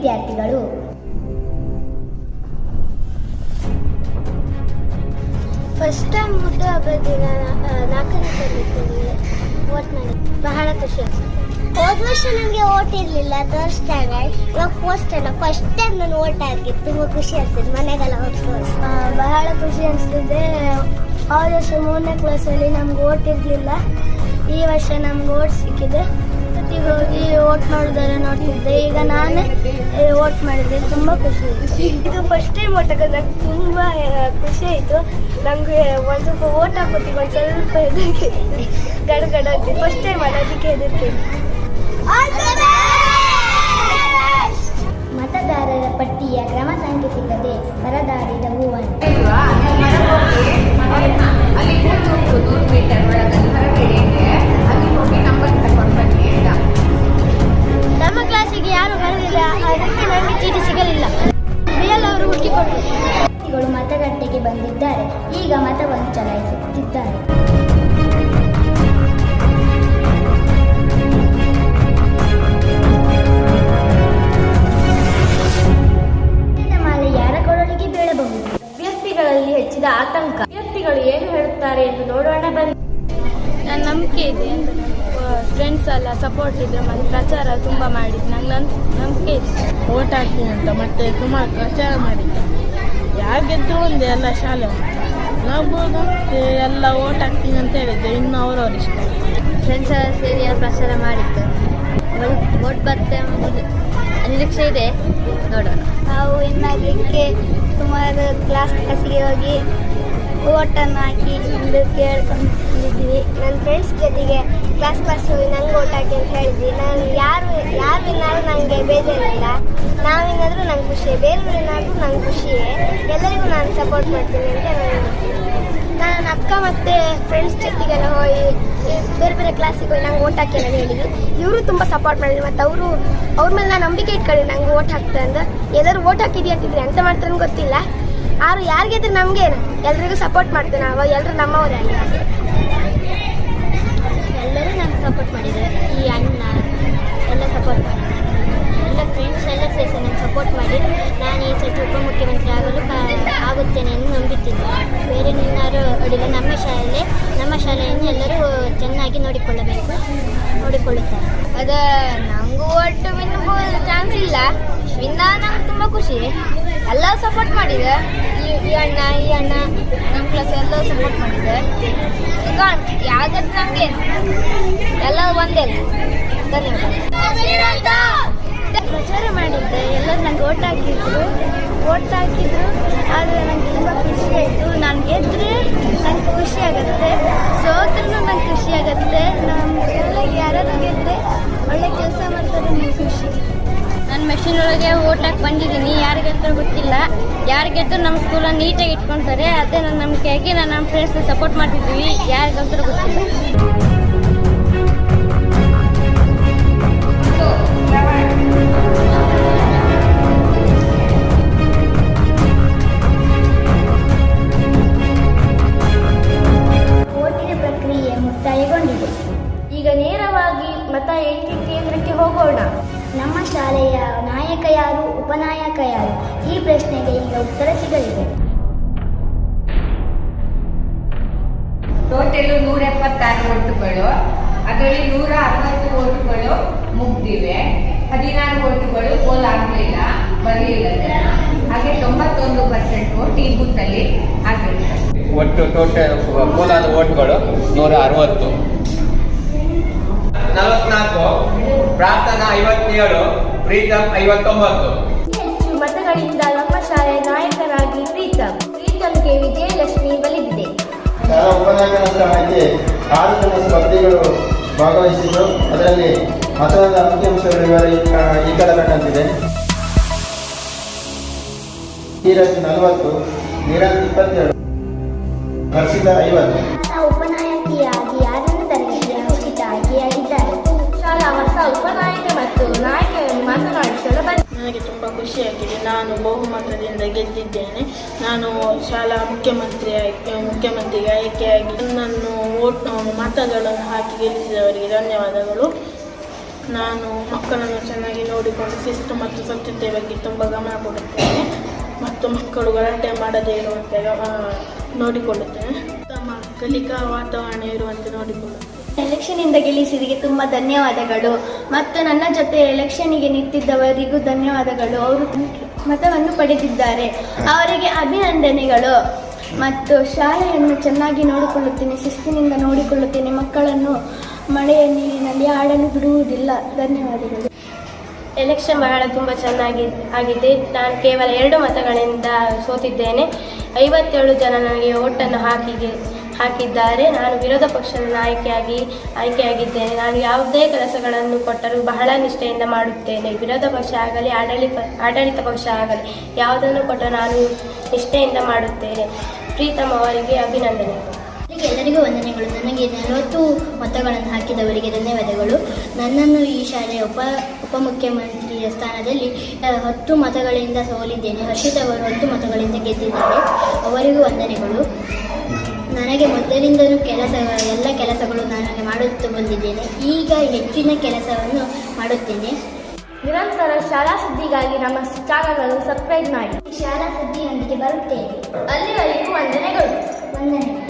ವಿದ್ಯಾರ್ಥಿಗಳು. First time ಹುಟ್ಟುಹಬ್ಬದ ದಿನ 4ನೇ ತರಗತಿಯಲ್ಲಿ ವೋಟ್ ಮಾಡಿ ಬಹಳ ಖುಷಿ ಅನಿಸುತ್ತೆ. ಹೋದ ವರ್ಷ ನನಗೆ ವೋಟ್ ಇರಲಿಲ್ಲ, ಥರ್ಡ್ ಸ್ಟ್ಯಾಂಡರ್ಡ್. ಇವಾಗ ಫಸ್ಟ್ ಟೈಮ್ ನಾನು ವೋಟ್ ಹಾಕಿದ್ದು ತುಂಬ ಖುಷಿ ಆಗ್ತದೆ. ಮನೆಗೆಲ್ಲ ಬಹಳ ಖುಷಿ ಅನಿಸ್ತದೆ. ಹೋದ ವರ್ಷ 3ನೇ ಕ್ಲಾಸಲ್ಲಿ ನಮ್ಗೆ ವೋಟ್ ಇರಲಿಲ್ಲ, ಈ ವರ್ಷ ನಮ್ಗೆ ವೋಟ್ ಸಿಕ್ಕಿದೆ. ಜೊತೆಗೆ ಹೋಗಿ ವೋಟ್ ಮಾಡೋದೆಲ್ಲ ನೋಡ್ತಿದ್ದೆ. ಈಗ ನಾನೇ ವೋಟ್ ಮಾಡಿದ್ದೆ, ತುಂಬ ಖುಷಿ ಆಯಿತು. ಇದು ಫಸ್ಟ್ ಟೈಮ್ ವೋಟ್ ಹಾಕೋದು ನಂಗೆ ತುಂಬ ಖುಷಿ ಆಯಿತು. ನಮಗೆ ಒಂದು ಸ್ವಲ್ಪ ವೋಟ್ ಹಾಕೋತಿಗೆ ಒಂದು ಸ್ವಲ್ಪ ಹೆದರಿಕೆ ಗಡಗಡ ಆಗ್ತದೆ. ಫಸ್ಟ್ ಟೈಮ್ ಅಲ್ಲ, ಅದಕ್ಕೆ ಹೆದರಿಕೆ. ಮತದಾರರ ಪಟ್ಟಿಯ ಕ್ರಮ ಸಂಖ್ಯೆ ಸಿಗದೆ ಪರದಾಡಿದ ಹೂವನ್ನು. ಅಲ್ಲಿ 100 ಮೀಟರ್ ಒಳಗಲ್ಲಿ ಹೊರಗಡೆ ಅಲ್ಲಿ ಹೋಗಿ ನಂಬರ್ ತಗೊಂಡು ಬನ್ನಿ ಅಂತ. ನಮ್ಮ ಕ್ಲಾಸಿಗೆ ಯಾರು ಬರಲಿಲ್ಲ, ಅದಕ್ಕೆ ನನಗೆ ಚೀಟಿ ಸಿಗಲಿಲ್ಲ. ರಿಯಲ್ ಅವರು ಹುಡುಕಿಕೊಟ್ಟರು. ಮತಗಟ್ಟೆಗೆ ಬಂದಿದ್ದಾರೆ, ಈಗ ಮತವನ್ನು ಚಲಾಯಿಸುತ್ತಿದ್ದಾರೆ. ಮಾಲೆ ಯಾರ ಕೊರಳಿಗೆ ಬೀಳಬಹುದು? ಅಭ್ಯರ್ಥಿಗಳಲ್ಲಿ ಹೆಚ್ಚಿದ ಆತಂಕ. ಅಭ್ಯರ್ಥಿಗಳು ಏನು ಹೇಳುತ್ತಾರೆ ಎಂದು ನೋಡೋಣ ಬನ್ನಿ. ನನ್ನ ನಂಬಿಕೆ ಇದೆ, ಫ್ರೆಂಡ್ಸ್ ಎಲ್ಲ ಸಪೋರ್ಟ್ ಇದ್ರೆ ಮತ್ತು ಪ್ರಚಾರ ತುಂಬ ಮಾಡಿದ್ದು. ನಂಗೆ ನಂಬಿಕೆ ಇದೆ. ಓಟ್ ಹಾಕ್ತೀನಿ ಅಂತ ಮತ್ತೆ ಸುಮಾರು ಪ್ರಚಾರ ಮಾಡಿದ್ದೆ. ಯಾರು ಗೆದ್ದರು ಒಂದೇ, ಎಲ್ಲ ಶಾಲೆ ನಾಗ್ಬೋದು ಎಲ್ಲ ಓಟ್ ಹಾಕ್ತೀನಿ ಅಂತ ಹೇಳಿದ್ದೆ. ಇನ್ನು ಅವರವ್ರ ಇಷ್ಟ. ಫ್ರೆಂಡ್ಸ್ ಎಲ್ಲ ಸೇರಿ ಪ್ರಚಾರ ಮಾಡಿದ್ದು. ಓಟ್ ಬರುತ್ತೆ ನಿರೀಕ್ಷೆ ಇದೆ, ನೋಡೋಣ. ನಾವು ಇನ್ನಾಗಲಿಕ್ಕೆ ಸುಮಾರು ಕ್ಲಾಸಿಗೆ ಹೋಗಿ ಓಟನ್ನು ಹಾಕಿ ಎಂದು ಕೇಳ್ಕೊಂಡಿದ್ವಿ. ನನ್ನ ಫ್ರೆಂಡ್ಸ್ ಜೊತೆಗೆ ಕ್ಲಾಸ್ ಹೋಗಿ ನಂಗೆ ಓಟ್ ಹಾಕಿ ಅಂತ ಹೇಳಿದ್ವಿ. ನಾನು ಯಾರು ವಿನ್ನಾದ್ರೂ ನನಗೆ ಬೇಜಾರಿಲ್ಲ. ನಾವೇನಾದರೂ ನಂಗೆ ಖುಷಿಯೇ, ಬೇರೆಯವ್ರೇನಾದರೂ ನಂಗೆ ಖುಷಿಯೇ. ಎಲ್ಲರಿಗೂ ನಾನು ಸಪೋರ್ಟ್ ಮಾಡ್ತೀನಿ ಅಂತ ನನ್ನ ಅಕ್ಕ ಮತ್ತು ಫ್ರೆಂಡ್ಸ್ ಜೊತೆಗೆಲ್ಲ ಹೋಗಿ ಬೇರೆ ಬೇರೆ ಕ್ಲಾಸಿಗೆ ಹೋಗಿ ನಂಗೆ ಓಟ್ ಹಾಕಿ ಅಂತ ಹೇಳಿದ್ವಿ. ಇವರು ತುಂಬ ಸಪೋರ್ಟ್ ಮಾಡಿದ್ರು. ಮತ್ತು ಅವ್ರ ಮೇಲೆ ನಾನು ನಂಬಿಕೆ ಇಟ್ಕೊಳ್ಳಿ ನಂಗೆ ಓಟ್ ಹಾಕ್ತಾರೆ ಅಂತ. ಎಲ್ಲರೂ ಓಟ್ ಹಾಕಿದ್ಯಾ ಅಂತಿದ್ರೆ ಎಂತ ಮಾಡ್ತಾರೆ ಗೊತ್ತಿಲ್ಲ. ಯಾರಿಗಿದ್ರೆ ನಮಗೇನು, ಎಲ್ರಿಗೂ ಸಪೋರ್ಟ್ ಮಾಡ್ತೇವೆ ನಾವು. ಎಲ್ಲರೂ ನಮ್ಮವರೇ ಅಲ್ಲ, ಎಲ್ಲರೂ ನಂಗೆ ಸಪೋರ್ಟ್ ಮಾಡಿದ್ದಾರೆ. ಈ ಅಣ್ಣ ಎಲ್ಲ ಸಪೋರ್ಟ್ ಮಾಡಿದ್ದಾರೆ. ಎಲ್ಲ ಫ್ರೆಂಡ್ಸ್ ಎಲ್ಲ ಸೇರಿಸಿ ನಂಗೆ ಸಪೋರ್ಟ್ ಮಾಡಿ ನಾನು ಈ ಸತಿ ಉಪಮುಖ್ಯಮಂತ್ರಿ ಆಗುತ್ತೇನೆ ಎಂದು ನಂಬಿದ್ದೀನಿ. ಬೇರೆ ನಿನ್ನಾರು ಅಡಿಲ್ಲ. ನಮ್ಮ ಶಾಲೆಯನ್ನು ಎಲ್ಲರೂ ಚೆನ್ನಾಗಿ ನೋಡಿಕೊಳ್ಳುತ್ತಾರೆ. ಅದು ನಮಗೂ ಒಟ್ಟು ವಿನ್ನಬಹುದು ಚಾನ್ಸ್ ಇಲ್ಲ. ನಂಗೆ ತುಂಬ ಖುಷಿ. ಎಲ್ಲ ಸಪೋರ್ಟ್ ಮಾಡಿದೆ. ಈ ಅಣ್ಣ ನಮ್ಮ ಕ್ಲಾಸ್ ಎಲ್ಲ ಸಪೋರ್ಟ್ ಮಾಡಿದೆ. ಈಗ ಯಾವ್ದಾದ್ರು ನಮಗೆ ಎಲ್ಲ ಒಂದೇ. ಧನ್ಯವಾದ. ಪ್ರಚಾರ ಮಾಡಿದ್ದೆ, ಎಲ್ಲರೂ ನಂಗೆ ಓಟ್ ಹಾಕಿದ್ರು. ಆದರೆ ನನಗೆ ತುಂಬ ಖುಷಿ ಆಯಿತು. ನಾನು ಗೆದ್ದರೆ ನಂಗೆ ಖುಷಿ ಆಗುತ್ತೆ, ಸೋತ್ರೂ ನಂಗೆ ಖುಷಿ ಆಗುತ್ತೆ. ನಮ್ಮ ಸ್ಕೂಲಾಗಿ ಯಾರಾದರೂ ಗೆದ್ದರೆ ಒಳ್ಳೆ ಕೆಲಸ ಮಾಡ್ತಾರೆ, ನನಗೆ ಖುಷಿ. ನಾನು ಮೆಷಿನ್ ಒಳಗೆ ಓಟ್ ಹಾಕಿ ಬಂದಿದ್ದೀನಿ. ಯಾರು ಗೆದ್ದರೂ ಗೊತ್ತಿಲ್ಲ. ಯಾರು ಗೆದ್ದರೂ ನಮ್ಮ ಸ್ಕೂಲನ್ನು ನೀಟಾಗಿ ಇಟ್ಕೊಳ್ತಾರೆ. ಅದೇ ನನ್ನ ನಂಬಿಕೆಯಾಗಿ ನಾನು ನಮ್ಮ ಫ್ರೆಂಡ್ಸ್ನ ಸಪೋರ್ಟ್ ಮಾಡ್ತಿದ್ದೀವಿ. ಯಾರು ಗೆದ್ದರೂ ಗೊತ್ತಿಲ್ಲ. ಓಟಿನ ಪ್ರಕ್ರಿಯೆ ಮುಕ್ತಾಯಗೊಂಡಿದೆ. ಈಗ ನೇರವಾಗಿ ಮತ ಎಣಿಕೆ ಕೇಂದ್ರಕ್ಕೆ ಹೋಗೋಣ. ನಮ್ಮ ಶಾಲೆಯ ನಾಯಕ ಯಾರು, ಉಪನಾಯಕ ಯಾರು? ಈ ಪ್ರಶ್ನೆಗೆ ಈಗ ಉತ್ತರ ಸಿಗಲಿದೆ. ಟೋಟಲ್ 176 ಓಟುಗಳು. ಅದರಲ್ಲಿ 160 ಓಟುಗಳು ಮುಗ್ದಿವೆ. 16 ಓಟುಗಳು ಪೋಲ್ ಆಗಲಿಲ್ಲ, ಬರಲಿಲ್ಲ. ಹಾಗೆ 91% ಓಟ್ ಈ ಬೂತಲ್ಲಿ ಆಗಿರುತ್ತೆ. ಒಟ್ಟು ಟೋಟಲ್ ಪೋಲಾದ ಓಟುಗಳು 160. 44, ಪ್ರಾರ್ಥನಾ 57, ಪ್ರೀತಮ್ 59. ಹೆಚ್ಚು ಮತಗಳಿಂದ ನಮ್ಮ ಶಾಲೆಯ ನಾಯಕರಾಗಿ ಪ್ರೀತಮ್ಗೆ ವಿಜಯಲಕ್ಷ್ಮಿ ಬಲಿದಿದೆ. ಉಪನಾಯಕನ ಸ್ಥಾನಕ್ಕೆ 6 ಜನ ಸ್ಪರ್ಧಿಗಳು ಭಾಗವಹಿಸಿದ್ದು. ಅದರಲ್ಲಿ ಮತದಾನದ ಅಂಕಿಅಂಶಗಳು ಈ ಕೆಳಕಂಡಂತಿದೆ. ಧೀರಜ್ 40, ನಿರಂಜ್ 22, ಹರ್ಷಿತಾ 50. ಉಪನಾಯಕಿಯಾಗಿ 6ನೇ ತರಗತಿಯ ಹರ್ಷಿತಾ ಆಯ್ಕೆಯಾಗಿದ್ದಾರೆ. ಶಾಲಾ ಹೊಸ ಉಪನಾಯಕ ಮತ್ತು ನಾಯಕರನ್ನು ಮಾತನಾಡಿಸಲು ನನಗೆ ತುಂಬ ಖುಷಿಯಾಗಿದೆ. ನಾನು ಬಹುಮತದಿಂದ ಗೆದ್ದಿದ್ದೇನೆ. ನಾನು ಶಾಲಾ ಮುಖ್ಯಮಂತ್ರಿಗೆ ಆಯ್ಕೆಯಾಗಿ ನನ್ನನ್ನು ಮತಗಳನ್ನು ಹಾಕಿ ಗೆಲ್ಲಿಸಿದವರಿಗೆ ಧನ್ಯವಾದಗಳು. ನಾನು ಮಕ್ಕಳನ್ನು ಚೆನ್ನಾಗಿ ನೋಡಿಕೊಂಡು ಶಿಸ್ತು ಮತ್ತು ಸ್ವಚ್ಛತೆ ಬಗ್ಗೆ ತುಂಬ ಗಮನ ಕೊಡುತ್ತೇನೆ ಮತ್ತು ಮಕ್ಕಳು ಗಲಾಟೆ ಮಾಡದೇ ಇರುವಂತೆ ನೋಡಿಕೊಳ್ಳುತ್ತೇನೆ. ತಮ್ಮ ಕಲಿಕಾ ವಾತಾವರಣ ಇರುವಂತೆ ನೋಡಿಕೊಳ್ಳುತ್ತೇನೆ. ಎಲೆಕ್ಷನ್ನಿಂದ ಗೆಲ್ಲಿಸಿದಕ್ಕೆ ತುಂಬ ಧನ್ಯವಾದಗಳು ಮತ್ತು ನನ್ನ ಜೊತೆ ಎಲೆಕ್ಷನ್ನಿಗೆ ನಿಂತಿದ್ದವರಿಗೂ ಧನ್ಯವಾದಗಳು. ಅವರು ಮತವನ್ನು ಪಡೆದಿದ್ದಾರೆ, ಅವರಿಗೆ ಅಭಿನಂದನೆಗಳು. ಮತ್ತು ಶಾಲೆಯನ್ನು ಚೆನ್ನಾಗಿ ನೋಡಿಕೊಳ್ಳುತ್ತೇನೆ, ಶಿಸ್ತಿನಿಂದ ನೋಡಿಕೊಳ್ಳುತ್ತೇನೆ. ಮಕ್ಕಳನ್ನು ಮಳೆಯ ನೀರಿನಲ್ಲಿ ಆಡಲು ಬಿಡುವುದಿಲ್ಲ. ಧನ್ಯವಾದಗಳು. ಎಲೆಕ್ಷನ್ ಬಹಳ ತುಂಬ ಚೆನ್ನಾಗಿ ಆಗಿದೆ. ನಾನು ಕೇವಲ 2 ಮತಗಳಿಂದ ಸೋತಿದ್ದೇನೆ. 57 ಜನ ನನಗೆ ಓಟನ್ನು ಹಾಕಿದ್ದಾರೆ. ನಾನು ವಿರೋಧ ಪಕ್ಷದ ಆಯ್ಕೆಯಾಗಿದ್ದೇನೆ. ನಾನು ಯಾವುದೇ ಕೆಲಸಗಳನ್ನು ಕೊಟ್ಟರೂ ಬಹಳ ನಿಷ್ಠೆಯಿಂದ ಮಾಡುತ್ತೇನೆ. ವಿರೋಧ ಪಕ್ಷ ಆಗಲಿ ಆಡಳಿತ ಪಕ್ಷ ಆಗಲಿ ಯಾವುದನ್ನು ಕೊಟ್ಟರೂ ನಾನು ನಿಷ್ಠೆಯಿಂದ ಮಾಡುತ್ತೇನೆ. ಪ್ರೀತಮ್ ಅವರಿಗೆ ಅಭಿನಂದನೆ. ಎಲ್ಲರಿಗೂ ವಂದನೆಗಳು. ನನಗೆ 40 ಮತಗಳನ್ನು ಹಾಕಿದವರಿಗೆ ಧನ್ಯವಾದಗಳು. ನನ್ನನ್ನು ಈ ಶಾಲೆಯ ಉಪಮುಖ್ಯಮಂತ್ರಿಯ ಸ್ಥಾನದಲ್ಲಿ 10 ಮತಗಳಿಂದ ಸೋಲಿದ್ದೇನೆ. ಹರ್ಷಿತವರು 10 ಮತಗಳಿಂದ ಗೆದ್ದಿದ್ದಾರೆ, ಅವರಿಗೂ ವಂದನೆಗಳು. ನನಗೆ ಮೊದಲಿಂದಲೂ ಎಲ್ಲ ಕೆಲಸಗಳು ನಾನು ಮಾಡುತ್ತಾ ಬಂದಿದ್ದೇನೆ. ಈಗ ಹೆಚ್ಚಿನ ಕೆಲಸವನ್ನು ಮಾಡುತ್ತೇನೆ. ನಿರಂತರ ಶಾಲಾ ಸುದ್ದಿಗಾಗಿ ನಮ್ಮ ಚಾನಲ್ ಸಬ್ಸ್ಕ್ರೈಬ್ ಮಾಡಿ. ಶಾಲಾ ಸುದ್ದಿಯೊಂದಿಗೆ ಬರುತ್ತೇನೆ. ಅಲ್ಲಿವರೆಗೂ ವಂದನೆಗಳು. ವಂದನೆಗಳು.